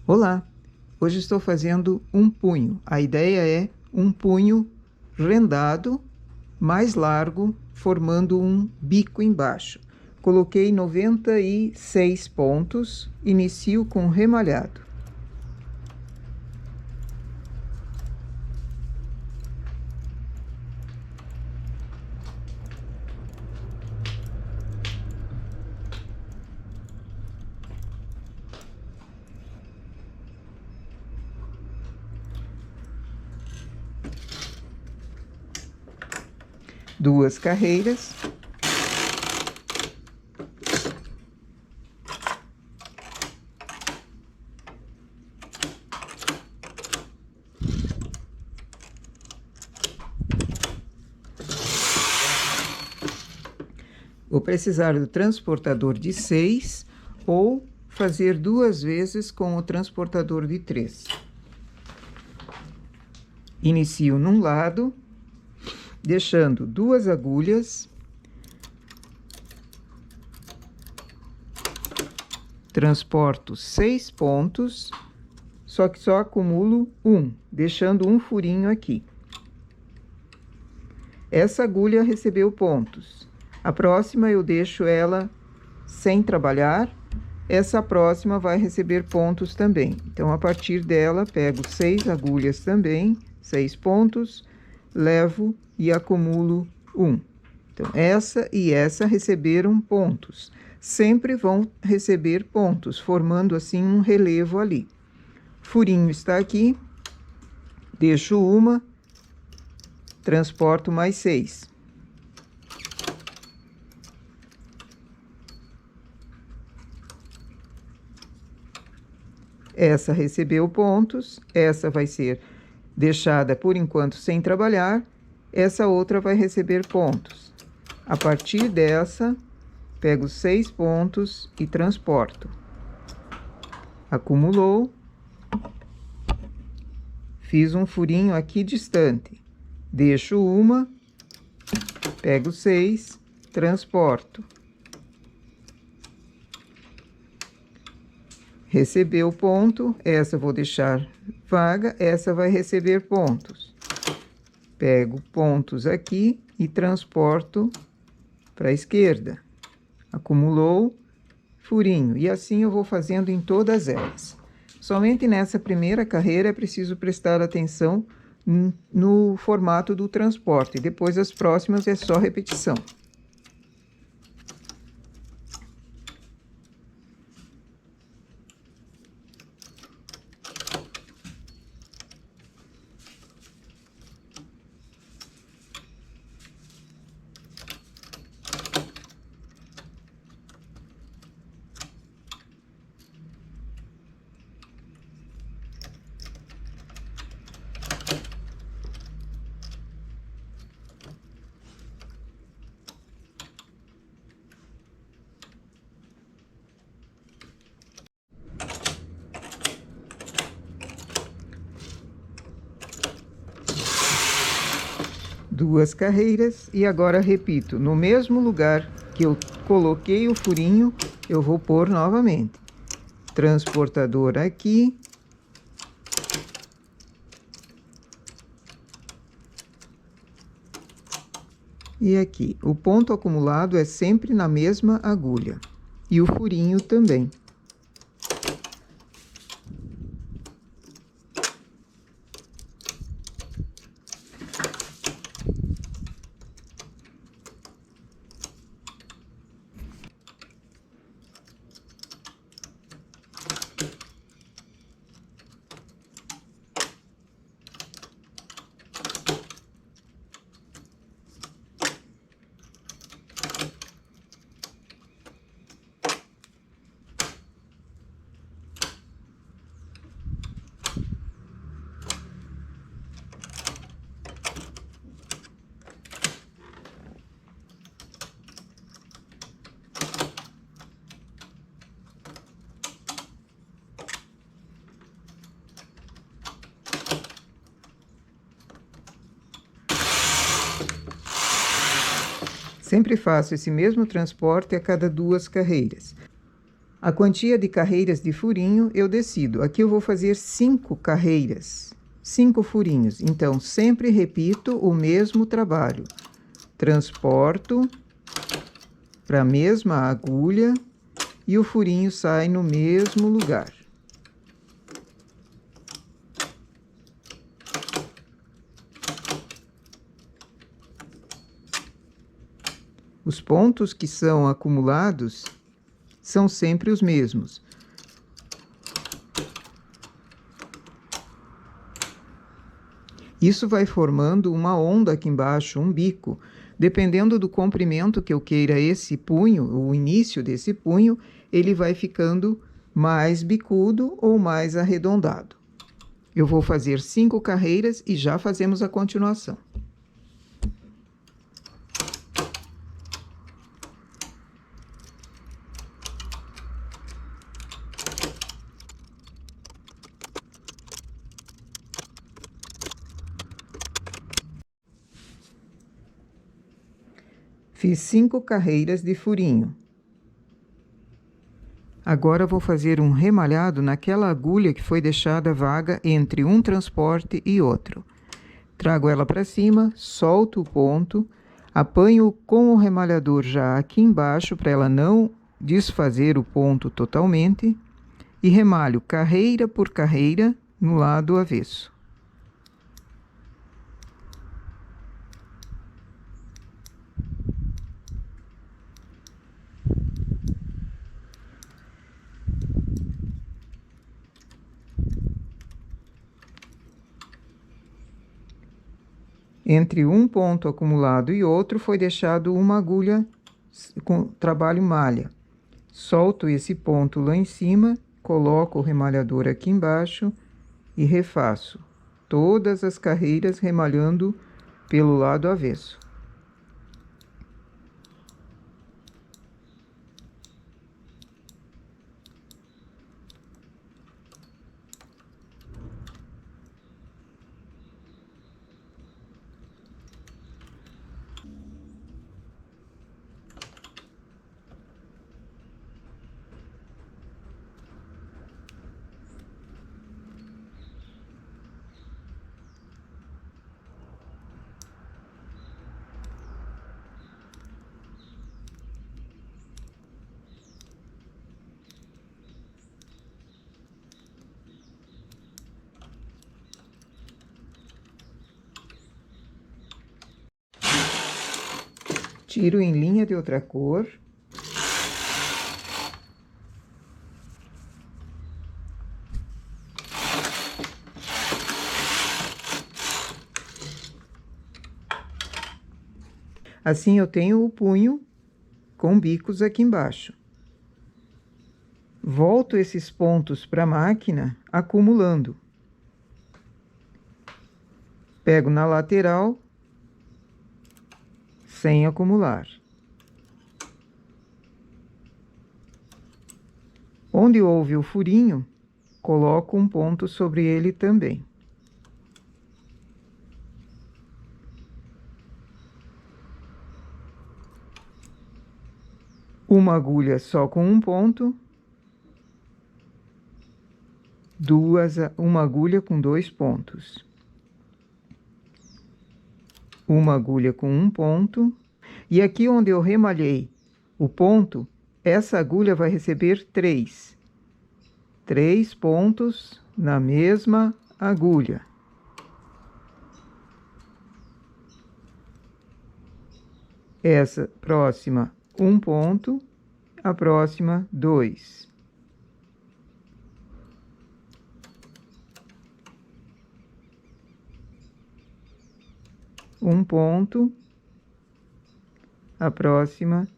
Olá! Hoje estou fazendo um punho. A ideia é um punho rendado, mais largo, formando um bico embaixo. Coloquei 96 pontos, inicio com remalhado. Duas carreiras. Vou precisar do transportador de 6 ou fazer 2 vezes com o transportador de 3. Inicio num lado, deixando 2 agulhas, transporto 6 pontos, só que só acumulo 1, deixando um furinho aqui. Essa agulha recebeu pontos. A próxima eu deixo ela sem trabalhar. Essa próxima vai receber pontos também. Então, a partir dela, pego 6 agulhas também, 6 pontos, levo e acumulo 1. Então, essa e essa receberam pontos. Sempre vão receber pontos, formando assim um relevo ali. Furinho está aqui, deixo uma, transporto mais 6. Essa recebeu pontos, essa vai ser deixada por enquanto sem trabalhar, essa outra vai receber pontos. A partir dessa, pego 6 pontos e transporto. Acumulou. Fiz um furinho aqui distante. Deixo uma, pego 6, transporto. Recebeu ponto, essa vou deixar vaga, essa vai receber pontos. Pego pontos aqui e transporto para a esquerda. Acumulou, furinho. E assim eu vou fazendo em todas elas. Somente nessa primeira carreira é preciso prestar atenção no formato do transporte. Depois as próximas é só repetição. Duas carreiras e agora repito, no mesmo lugar que eu coloquei o furinho, eu vou pôr novamente. Transportador aqui. E aqui, o ponto acumulado é sempre na mesma agulha. E o furinho também. Sempre faço esse mesmo transporte a cada 2 carreiras. A quantia de carreiras de furinho eu decido. Aqui eu vou fazer 5 carreiras, 5 furinhos. Então, sempre repito o mesmo trabalho. Transporto para a mesma agulha e o furinho sai no mesmo lugar. Os pontos que são acumulados são sempre os mesmos. Isso vai formando uma onda aqui embaixo, um bico. Dependendo do comprimento que eu queira esse punho, o início desse punho, ele vai ficando mais bicudo ou mais arredondado. Eu vou fazer 5 carreiras e já fazemos a continuação. Fiz 5 carreiras de furinho. Agora vou fazer um remalhado naquela agulha que foi deixada vaga entre um transporte e outro. Trago ela para cima, solto o ponto, apanho com o remalhador já aqui embaixo para ela não desfazer o ponto totalmente e remalho carreira por carreira no lado avesso. Entre um ponto acumulado e outro foi deixado uma agulha com trabalho malha. Solto esse ponto lá em cima, coloco o remalhador aqui embaixo e refaço todas as carreiras remalhando pelo lado avesso. Tiro em linha de outra cor. Assim eu tenho o punho com bicos aqui embaixo. Volto esses pontos para a máquina, acumulando. Pego na lateral, sem acumular. Onde houve o furinho, coloco um ponto sobre ele também. Uma agulha só com um ponto. Uma agulha com 2 pontos. Uma agulha com um ponto. E aqui onde eu remalhei o ponto, essa agulha vai receber 3. 3 pontos na mesma agulha. Essa próxima, 1 ponto, a próxima, 2. Um ponto, a próxima,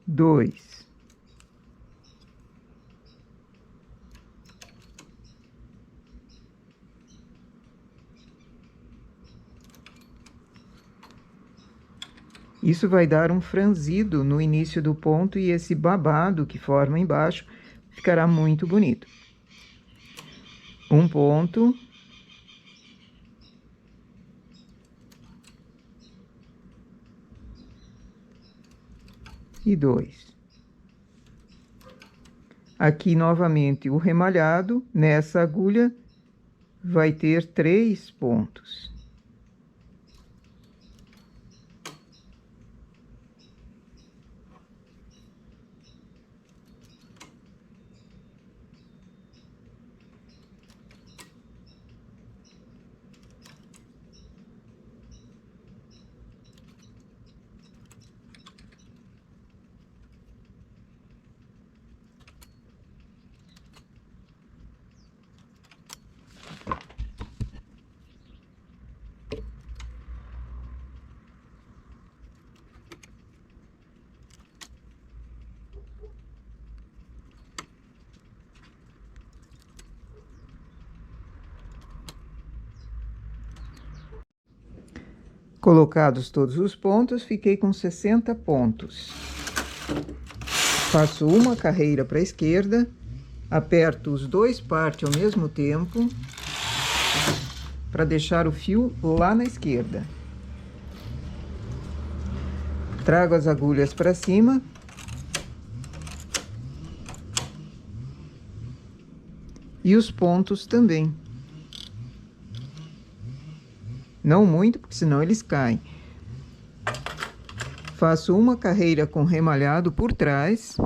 2. Isso vai dar um franzido no início do ponto e esse babado que forma embaixo ficará muito bonito. Um ponto. E 2. Aqui novamente o remalhado, nessa agulha vai ter 3 pontos. Colocados todos os pontos, fiquei com 60 pontos. Faço uma carreira para a esquerda, aperto os 2 partes ao mesmo tempo, para deixar o fio lá na esquerda. Trago as agulhas para cima. E os pontos também. Não muito, porque senão eles caem. Faço uma carreira com remalhado por trás.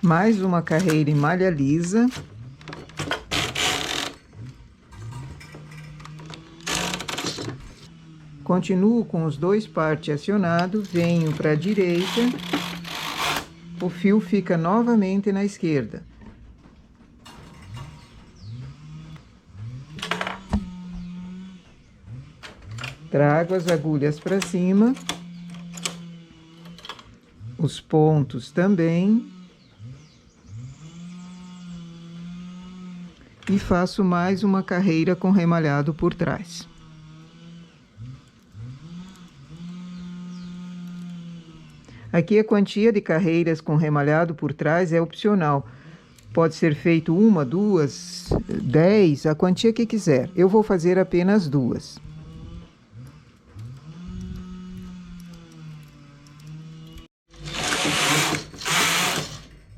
Mais uma carreira em malha lisa. Continuo com os 2 partes acionados, venho para a direita, o fio fica novamente na esquerda. Trago as agulhas para cima, os pontos também. E faço mais uma carreira com remalhado por trás. Aqui a quantia de carreiras com remalhado por trás é opcional. Pode ser feito 1, 2, 10, a quantia que quiser. Eu vou fazer apenas 2.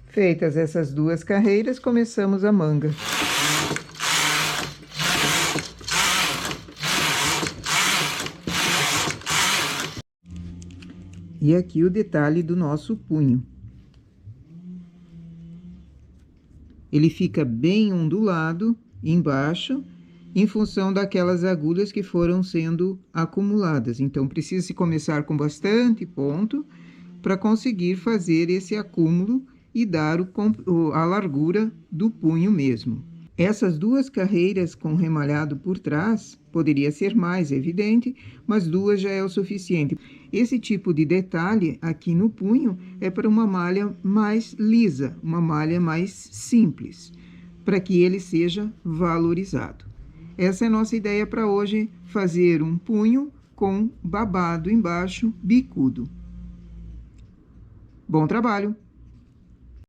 Feitas essas 2 carreiras, começamos a manga. E aqui o detalhe do nosso punho. Ele fica bem ondulado embaixo, em função daquelas agulhas que foram sendo acumuladas. Então, precisa-se começar com bastante ponto para conseguir fazer esse acúmulo e dar a largura do punho mesmo. Essas 2 carreiras com remalhado por trás, poderia ser mais, evidente, mas 2 já é o suficiente. Esse tipo de detalhe aqui no punho é para uma malha mais lisa, uma malha mais simples, para que ele seja valorizado. Essa é a nossa ideia para hoje, fazer um punho com babado embaixo, bicudo. Bom trabalho!